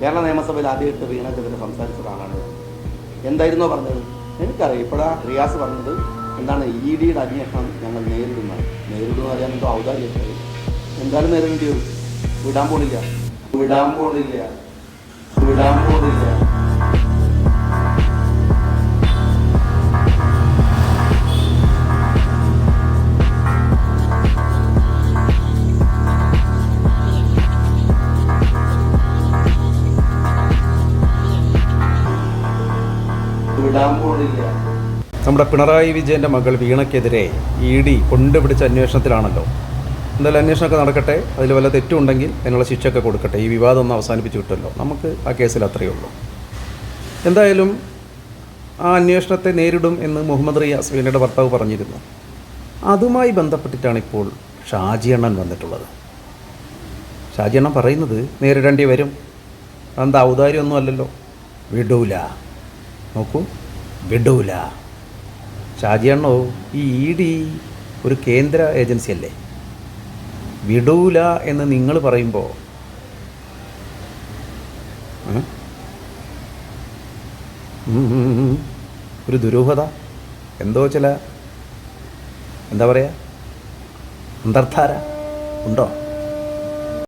കേരള നിയമസഭയിൽ ആദ്യമായിട്ട് വീണക്കെതിരെ സംസാരിച്ച ആളാണ് ഞാൻ. എന്തായിരുന്നോ പറഞ്ഞത് എനിക്കറിയാം. ഇപ്പോഴാ റിയാസ് പറഞ്ഞത് എന്താണ് EDയുടെ അന്വേഷണം ഞങ്ങൾ നേരിടുമെന്ന് അറിയാൻ എന്തോ ഔദാര്യമൊക്കെ എന്തായാലും നേരിടേണ്ടി വരും. വിടാൻ പോണില്ല. നമ്മുടെ പിണറായി വിജയൻ്റെ മകൾ വീണയ്ക്കെതിരെ ED കൊണ്ടുപിടിച്ച അന്വേഷണത്തിലാണല്ലോ. എന്തായാലും അന്വേഷണമൊക്കെ നടക്കട്ടെ. അതിൽ വല്ല തെറ്റുണ്ടെങ്കിൽ അതിനുള്ള ശിക്ഷയൊക്കെ കൊടുക്കട്ടെ. ഈ വിവാദം ഒന്ന് അവസാനിപ്പിച്ച് വിട്ടല്ലോ. നമുക്ക് ആ കേസിൽ അത്രയേ ഉള്ളൂ. എന്തായാലും ആ അന്വേഷണത്തെ നേരിടും എന്ന് മുഹമ്മദ് റിയാസ് വീണയുടെ ഭർത്താവ് പറഞ്ഞിരുന്നു. അതുമായി ബന്ധപ്പെട്ടിട്ടാണ് ഇപ്പോൾ ഷാജി അണ്ണൻ വന്നിട്ടുള്ളത്. ഷാജി അണ്ണൻ പറയുന്നത് നേരിടേണ്ടി വരും. എന്താ ഔദാര്യമൊന്നും അല്ലല്ലോ. വിടൂല. നോക്കൂ, വിടൂല. ഷാജി അണ്ണോ, ഈ ED ഒരു കേന്ദ്ര ഏജൻസി അല്ലേ? വിടൂല എന്ന് നിങ്ങൾ പറയുമ്പോൾ ഒരു ദുരൂഹത, എന്തോ ചില എന്താ പറയുക, അന്തർധാര ഉണ്ടോ?